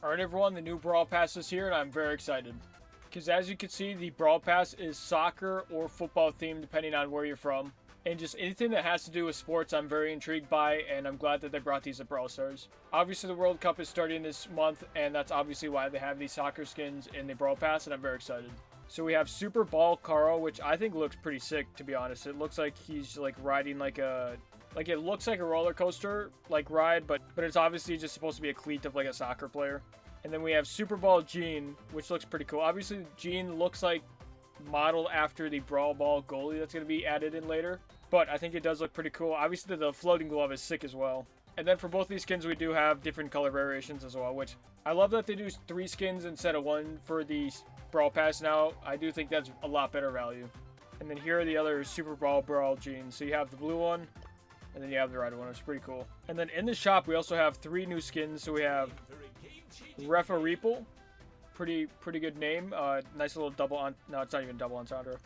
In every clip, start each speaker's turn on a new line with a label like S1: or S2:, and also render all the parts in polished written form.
S1: Alright everyone, the new Brawl Pass is here and I'm very excited. Because as you can see, the Brawl Pass is soccer or football themed depending on where you're from. And just anything that has to do with sports I'm very intrigued by, and I'm glad that they brought these at Brawl Stars. Obviously the World Cup is starting this month, and that's obviously why they have these soccer skins in the Brawl Pass, and I'm very excited. So we have Super Ball Carl, which I think looks pretty sick, to be honest. It looks like he's like riding like a... Like, it looks like a roller coaster, like, ride, but it's obviously just supposed to be a cleat of, like, a soccer player. And then we have Super Ball Gene, which looks pretty cool. Obviously, Gene looks like modeled after the Brawl Ball goalie that's going to be added in later. But I think it does look pretty cool. Obviously, the floating glove is sick as well. And then for both these skins, we do have different color variations as well, which I love that they do 3 skins instead of 1 for the Brawl Pass now. I do think that's a lot better value. And then here are the other Super Ball Brawl Genes. So you have the blue one. And then you have the red one, which is pretty cool. And then in the shop, we also have 3 new skins. So we have Refereeple. Pretty good name. Nice little double on... No, it's not even double entendre.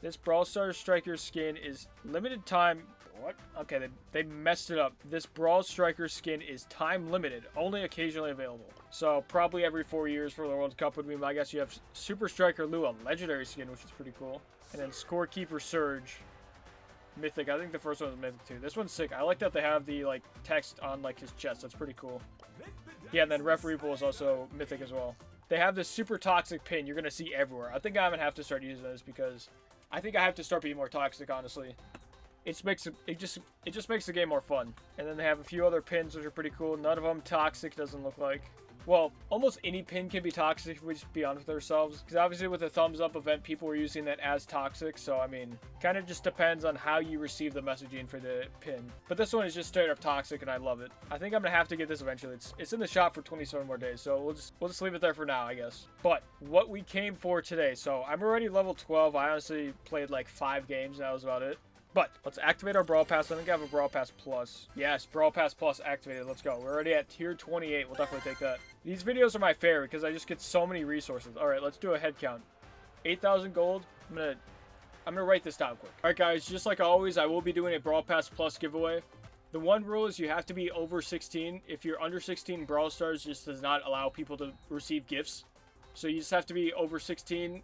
S1: This Brawl Stars Striker skin is limited time... What? Okay, they messed it up. This Brawl Striker skin is time limited. Only occasionally available. So probably every 4 years for the World Cup would be my guess. You have Super Striker Lou, a legendary skin, which is pretty cool. And then Scorekeeper Surge. Mythic. I think the first one was Mythic too. This one's sick. I like that they have the like text on like his chest. That's pretty cool. Yeah, and then Refereeple is also Mythic as well. They have this super toxic pin you're gonna see everywhere. I think I'm gonna have to start using this because I think I have to start being more toxic, honestly. It just makes the game more fun. And then they have a few other pins which are pretty cool. None of them toxic, doesn't look like. Well, almost any pin can be toxic if we just be honest with ourselves. Because obviously with the thumbs up event, people were using that as toxic. So, I mean, kind of just depends on how you receive the messaging for the pin. But this one is just straight up toxic and I love it. I think I'm going to have to get this eventually. It's in the shop for 27 more days. So we'll just leave it there for now, I guess. But what we came for today. So I'm already level 12. I honestly played like 5 games and that was about it. But let's activate our Brawl Pass. I think I have a Brawl Pass Plus. Yes, Brawl Pass Plus activated. Let's go. We're already at tier 28. We'll definitely take that. These videos are my favorite because I just get so many resources. All right, let's do a head count. 8,000 gold. I'm gonna write this down quick. All right, guys. Just like always, I will be doing a Brawl Pass Plus giveaway. The one rule is you have to be over 16. If you're under 16, Brawl Stars just does not allow people to receive gifts. So you just have to be over 16.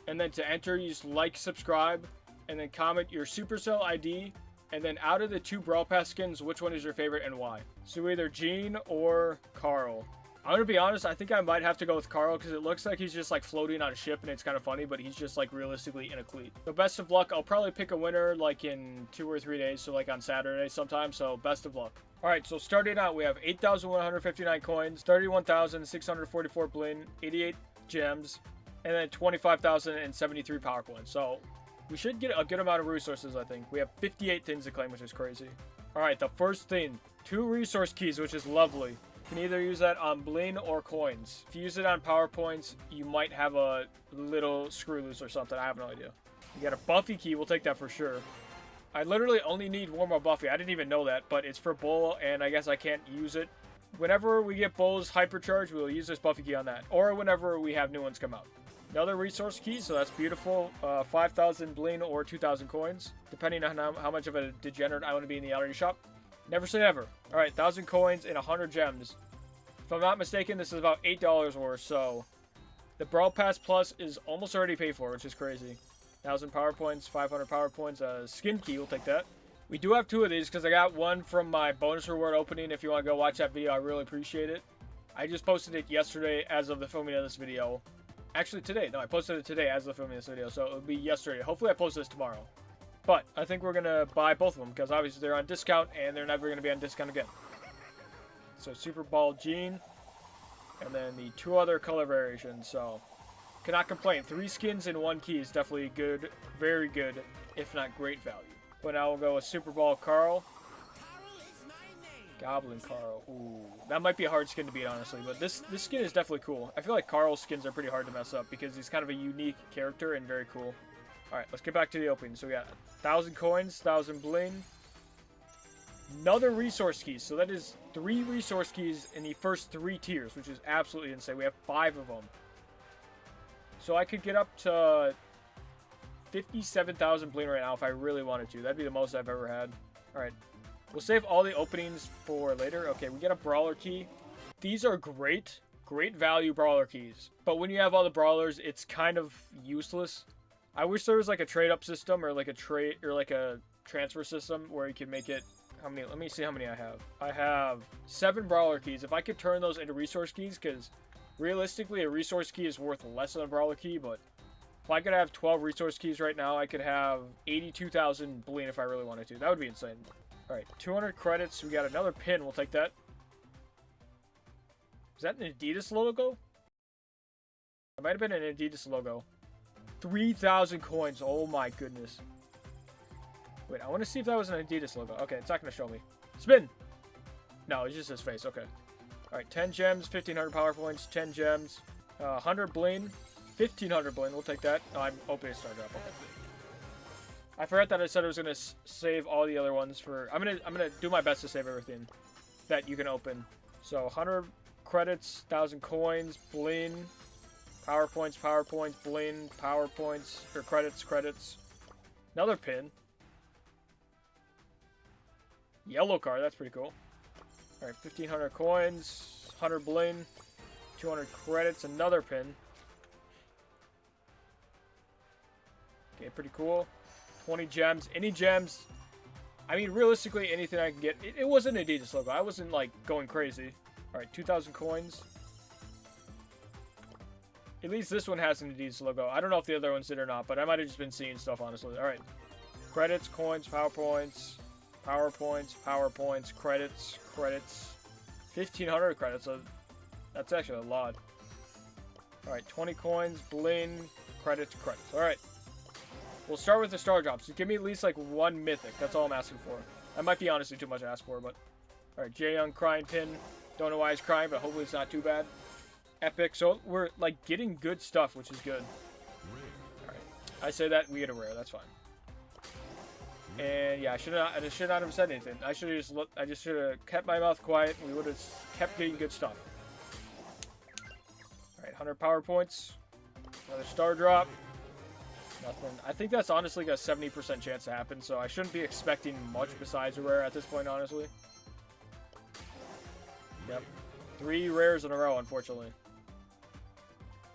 S1: And then to enter, you just like, subscribe, and then comment your Supercell ID, and then out of the 2 Brawl Pass skins, which one is your favorite and why? So either Gene or Carl. I'm gonna be honest, I think I might have to go with Carl because it looks like he's just like floating on a ship and it's kind of funny, but he's just like realistically in a cleat. So best of luck. I'll probably pick a winner like in 2 or 3 days, so like on Saturday sometime, so best of luck. Alright, so starting out, we have 8,159 coins, 31,644 bling, 88 gems, and then 25,073 power points. So we should get a good amount of resources, I think. We have 58 things to claim, which is crazy. Alright, the first thing. 2 resource keys, which is lovely. You can either use that on bling or coins. If you use it on power points, you might have a little screw loose or something. I have no idea. You got a Buffy key. We'll take that for sure. I literally only need 1 more Buffy. I didn't even know that, but it's for Bull, and I guess I can't use it. Whenever we get Bull's hypercharge, we'll use this Buffy key on that. Or whenever we have new ones come out. Another resource key, so that's beautiful. 5,000 bling or 2,000 coins, depending on how much of a degenerate I want to be in the outer shop. Never say never. Alright, 1,000 coins and 100 gems. If I'm not mistaken, this is about $8 worth, so the Brawl Pass Plus is almost already paid for, which is crazy. 1,000 power points, 500 power points, skin key, we'll take that. We do have 2 of these because I got one from my bonus reward opening. If you want to go watch that video, I really appreciate it. I just posted it yesterday as of the filming of this video. Actually today. No, I posted it today as of filming this video, so it'll be yesterday. Hopefully I post this tomorrow. But I think we're going to buy both of them because obviously they're on discount and they're never going to be on discount again. So Super Ball Gene and then the 2 other color variations. So cannot complain. 3 skins and 1 key is definitely good, very good, if not great value. But now we'll go with Super Ball Carl. Goblin Carl. Ooh, that might be a hard skin to beat, honestly, but this skin is definitely cool. I feel like Carl's skins are pretty hard to mess up because he's kind of a unique character and very cool. Alright, let's get back to the opening. So we got 1,000 coins, 1,000 bling. Another resource keys. So that is 3 resource keys in the first 3 tiers, which is absolutely insane. We have 5 of them. So I could get up to 57,000 bling right now if I really wanted to. That'd be the most I've ever had. Alright. We'll save all the openings for later. Okay, we get a brawler key. These are great. Great value brawler keys. But when you have all the brawlers, it's kind of useless. I wish there was like a trade-up system or like a trade or like a transfer system where you could make it. How many? Let me see how many I have. I have 7 brawler keys. If I could turn those into resource keys, because realistically, a resource key is worth less than a brawler key, but if I could have 12 resource keys right now, I could have 82,000 bling if I really wanted to. That would be insane. Alright, 200 credits. We got another pin. We'll take that. Is that an Adidas logo? It might have been an Adidas logo. 3,000 coins. Oh my goodness. Wait, I want to see if that was an Adidas logo. Okay, it's not going to show me. Spin! No, it's just his face. Okay. Alright, 10 gems, 1,500 power points, 10 gems, 100 bling, 1,500 bling. We'll take that. Oh, I'm opening a star drop. Okay. I forgot that I said I was going to save all the other ones for... I'm gonna do my best to save everything that you can open. So, 100 credits, 1,000 coins, bling, power points, bling, power points, or credits. Another pin. Yellow card, that's pretty cool. Alright, 1,500 coins, 100 bling, 200 credits, another pin. Okay, pretty cool. 20 gems. Any gems? I mean, realistically, anything I can get. It wasn't an Adidas logo. I wasn't, like, going crazy. Alright, 2,000 coins. At least this one has an Adidas logo. I don't know if the other ones did or not, but I might have just been seeing stuff, honestly. Alright. Credits, coins, power points, credits. 1,500 credits. So that's actually a lot. Alright, 20 coins, bling, credits. Alright. We'll start with the star drops. Give me at least, like, 1 mythic. That's all I'm asking for. That might be honestly too much to ask for, but... Alright, Jaeyoung crying pin. Don't know why he's crying, but hopefully it's not too bad. Epic. So we're, like, getting good stuff, which is good. Alright. I say that, we get a rare. That's fine. And, yeah, I should not have said anything. I should have kept my mouth quiet, and we would have kept getting good stuff. Alright, 100 power points. Another star drop. Nothing. I think that's honestly got a 70% chance to happen, so I shouldn't be expecting much besides a rare at this point, honestly. Yep. 3 rares in a row, unfortunately.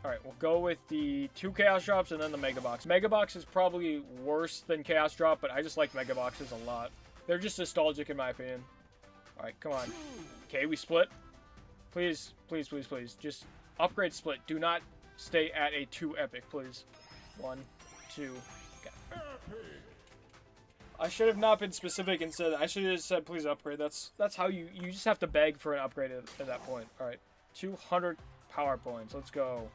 S1: Alright, we'll go with the 2 Chaos Drops and then the Mega Box. Mega Box is probably worse than Chaos Drop, but I just like Mega Boxes a lot. They're just nostalgic in my opinion. Alright, come on. Okay, we split. Please, please, please, please. Just upgrade split. Do not stay at a 2 epic, please. 1, 2. Okay. I should have not been specific and said, I should have just said please upgrade. That's how you just have to beg for an upgrade at that point. Alright, 200 power points. Let's go.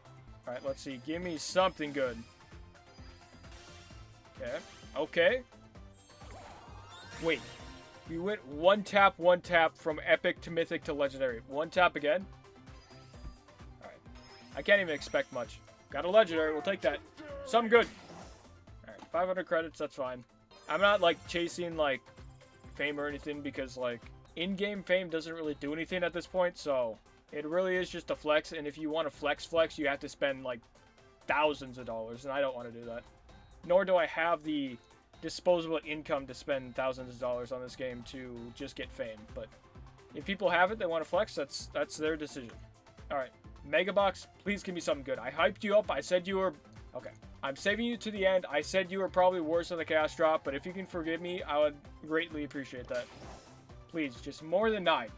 S1: Alright, let's see. Give me something good. Okay. Okay. Wait. We went one tap from epic to mythic to legendary. 1 tap again. Alright. I can't even expect much. Got a legendary. We'll take that. Something good. Alright, 500 credits. That's fine. I'm not, like, chasing, like, fame or anything because, like, in-game fame doesn't really do anything at this point, so it really is just a flex, and if you want to flex, you have to spend, like, thousands of dollars, and I don't want to do that. Nor do I have the disposable income to spend thousands of dollars on this game to just get fame, but if people have it, they want to flex, that's their decision. Alright, Mega Box, please give me something good. I hyped you up, I said you were... Okay. I'm saving you to the end. I said you were probably worse than the Chaos Drop, but if you can forgive me, I would greatly appreciate that. Please, just more than 9.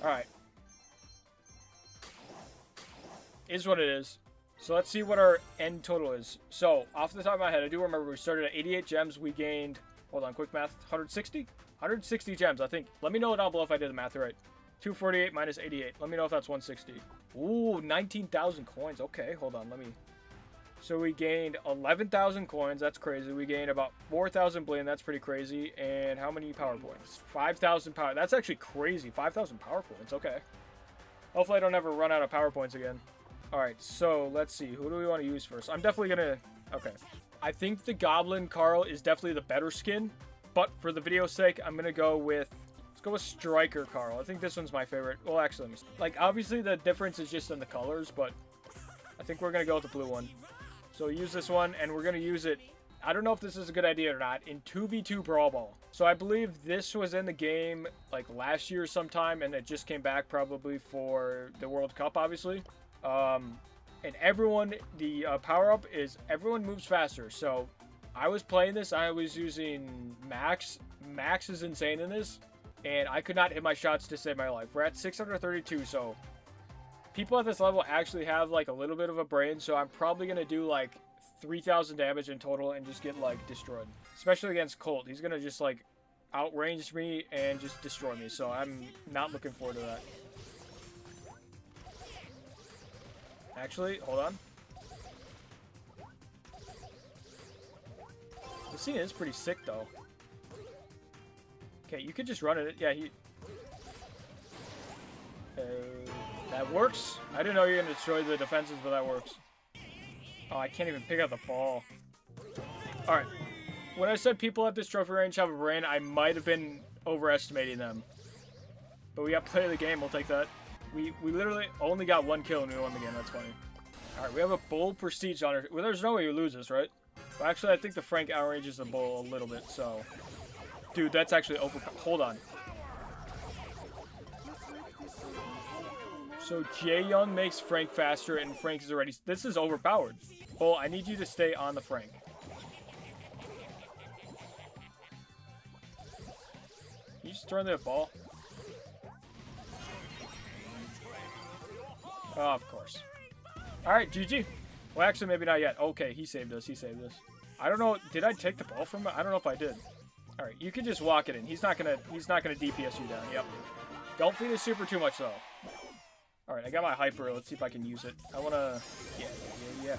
S1: Alright. Is what it is. So let's see what our end total is. So, off the top of my head, I do remember we started at 88 gems. We gained, hold on, quick math, 160? 160 gems, I think. Let me know down below if I did the math right. 248 minus 88. Let me know if that's 160. Ooh, 19,000 coins. Okay, hold on. Let me... So we gained 11,000 coins. That's crazy. We gained about 4,000 bling. That's pretty crazy. And how many power points? 5,000 power. That's actually crazy. 5,000 power points. Okay. Hopefully I don't ever run out of power points again. Alright, so let's see. Who do we want to use first? I'm definitely going to... Okay. I think the Goblin Carl is definitely the better skin. But for the video's sake, I'm going to go with... Go with Striker Carl. I think this one's my favorite. Well, actually, like, obviously the difference is just in the colors, but I think we're going to go with the blue one. So use this one, and we're going to use it I don't know if this is a good idea or not, in 2v2 Brawl Ball. So I believe this was in the game like last year sometime, and it just came back probably for the World Cup, obviously. And everyone, the power-up is everyone moves faster. So I was playing this, I was using Max. Max is insane in this, and I could not hit my shots to save my life. We're at 632, so people at this level actually have like a little bit of a brain, so I'm probably going to do like 3,000 damage in total and just get like destroyed. Especially against Colt. He's going to just like outrange me and just destroy me, so I'm not looking forward to that. Actually, hold on. The scene is pretty sick though. Okay, you could just run it. Yeah, that works. I didn't know you were going to destroy the defenses, but that works. Oh, I can't even pick up the ball. Alright. When I said people at this trophy range have a brain, I might have been overestimating them. But we got play of the game. We'll take that. We literally only got 1 kill and we won the game. That's funny. Alright, we have a bull prestige on her. Well, there's no way you lose this, right? Well, actually, I think the Frank outranges the bull a little bit, so... Dude, that's actually over... Hold on. So Jaeyoung makes Frank faster, and Frank is already... This is overpowered. Bull, I need you to stay on the Frank. You just throw the ball? Oh, of course. Alright, GG. Well, actually, maybe not yet. Okay, he saved us. He saved us. I don't know. Did I take the ball from him? I don't know if I did. Alright, you can just walk it in. He's not gonna DPS you down. Yep. Don't feed his super too much, though. Alright, I got my hyper. Let's see if I can use it. I wanna... Yeah.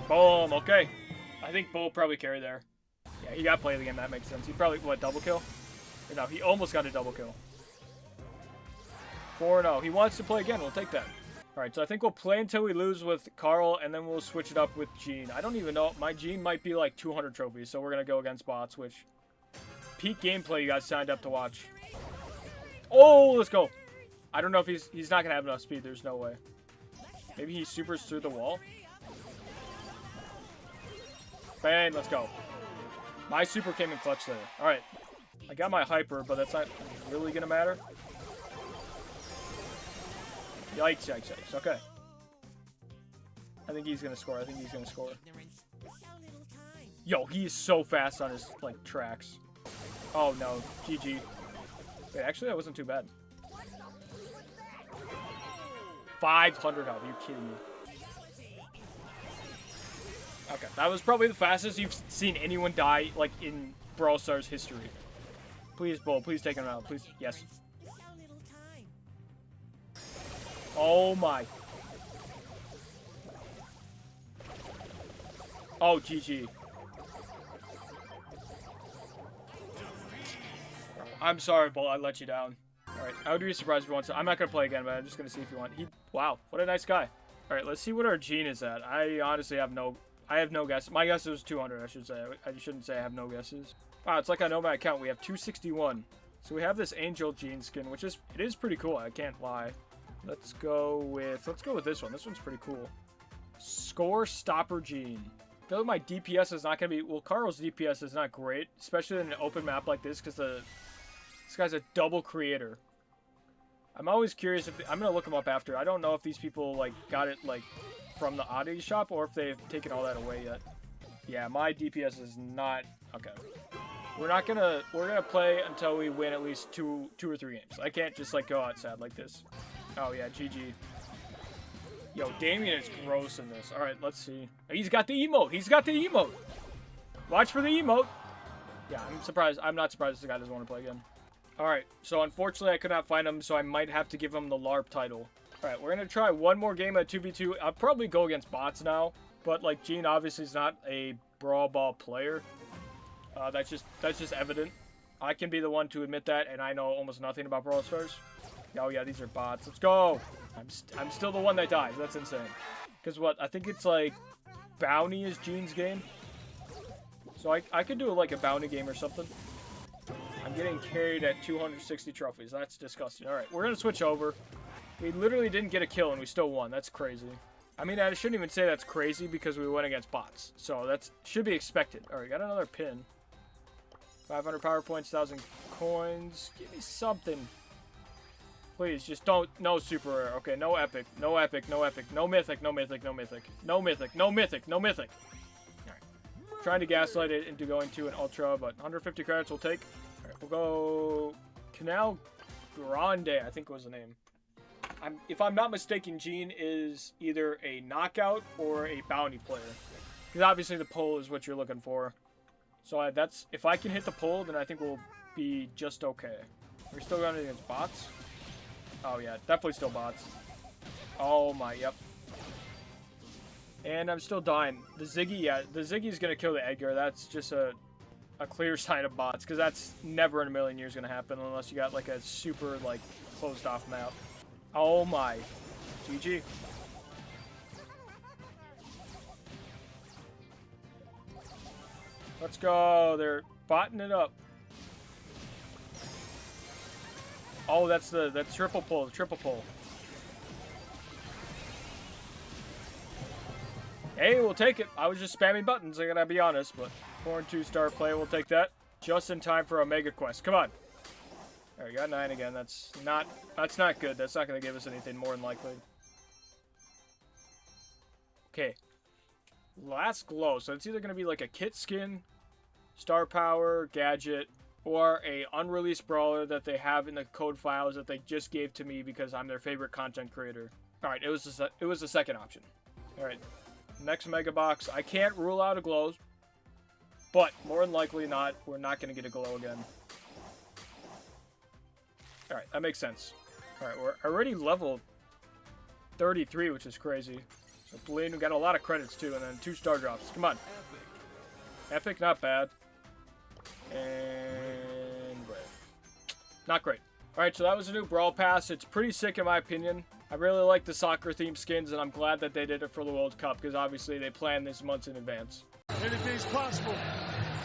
S1: Boom, okay. I think Bull probably carried there. Yeah, he got play of the game. That makes sense. He probably, what, double kill? Or no, he almost got a double kill. 4-0. He wants to play again. We'll take that. Alright, so I think we'll play until we lose with Carl, and then we'll switch it up with Gene. I don't even know. My Gene might be like 200 trophies, so we're going to go against bots, which... Peak gameplay you guys signed up to watch. Oh, let's go. I don't know if he's not going to have enough speed. There's no way. Maybe he supers through the wall. Bang, let's go. My super came in clutch there. Alright. I got my hyper, but that's not really going to matter. Yikes, yikes, yikes. Okay. I think he's going to score. Yo, he is so fast on his, like, tracks. Oh, no. GG. Wait, actually, that wasn't too bad. 500 health. Are you kidding me? Okay, that was probably the fastest you've seen anyone die, like, in Brawl Stars history. Please, Bull. Please take him out. Please. Yes. Oh, my. Oh, GG. I'm sorry, Bull. I let you down. Alright, I would be surprised if he wants to. I'm not going to play again, but I'm just going to see if he wants. Wow, what a nice guy. Alright, let's see what our Gene is at. I honestly have no guess. My guess was 200, I should say. I shouldn't say I have no guesses. Wow, it's like I know my account. We have 261. So we have this Angel Gene skin, which is, it is pretty cool. I can't lie. Let's go with this one. This one's pretty cool. Score Stopper Gene. I feel like my DPS is not going to be... Well, Carl's DPS is not great, especially in an open map like this, because this guy's a double creator. I'm always curious if... I'm going to look him up after. I don't know if these people, like, got it, like, from the oddity shop, or if they've taken all that away yet. Yeah, my DPS is not... Okay. We're going to play until we win at least two or three games. I can't just, like, go outside like this. Oh, yeah, GG. Yo, Damien is gross in this. Alright, let's see. He's got the emote. He's got the emote. Watch for the emote. Yeah, I'm surprised. I'm not surprised this guy doesn't want to play again. Alright, so unfortunately I could not find him, so I might have to give him the LARP title. Alright, we're going to try one more game at 2v2. I'll probably go against bots now, but, like, Gene obviously is not a Brawl Ball player. That's just evident. I can be the one to admit that, and I know almost nothing about Brawl Stars. Oh yeah, these are bots. Let's go! I'm still the one that dies. That's insane. Because what? I think it's like Bounty is Gene's game. So I could do like a Bounty game or something. I'm getting carried at 260 trophies. That's disgusting. Alright, we're going to switch over. We literally didn't get a kill and we still won. That's crazy. I mean, I shouldn't even say that's crazy because we went against bots. So that should be expected. All right, got another pin. 500 power points, 1,000 coins. Give me something. Please, just don't. No super rare. Okay, no epic. No epic. No epic. No mythic. No mythic. No mythic. No mythic. No mythic. No mythic. All right. Trying to gaslight it into going to an ultra, but 150 credits we'll take. All right, we'll go Canal Grande, I think was the name. If I'm not mistaken, Gene is either a knockout or a bounty player. Because obviously the pull is what you're looking for. So that's if I can hit the pull, then I think we'll be just okay. We're still running against bots. Oh yeah, definitely still bots. Oh my, yep. And I'm still dying. The Ziggy, yeah, the Ziggy's gonna kill the Edgar. That's just a clear sign of bots, because that's never in a million years gonna happen unless you got like a super like closed off map. Oh my. GG. Let's go. They're botting it up. Oh, that's triple pull, triple pull. Hey, we'll take it. I was just spamming buttons, I gotta be honest, but 4 and 2 star play, we'll take that. Just in time for a mega quest. Come on. Alright, we got 9 again. That's not good. That's not gonna give us anything more than likely. Okay. Last glow. So it's either gonna be like a kit skin, star power, gadget, or a unreleased brawler that they have in the code files that they just gave to me because I'm their favorite content creator. Alright, it was the second option. Alright. Next mega box. I can't rule out a glow, but more than likely not. We're not gonna get a glow again. Alright, that makes sense. Alright, we're already level 33, which is crazy. So Blaine, we got a lot of credits too, and then 2 star drops. Come on. Epic, not bad. And not great. Alright, so that was a new Brawl Pass. It's pretty sick in my opinion. I really like the soccer themed skins, and I'm glad that they did it for the World Cup, because obviously they planned this months in advance.
S2: Anything's possible.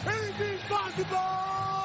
S2: Anything's possible!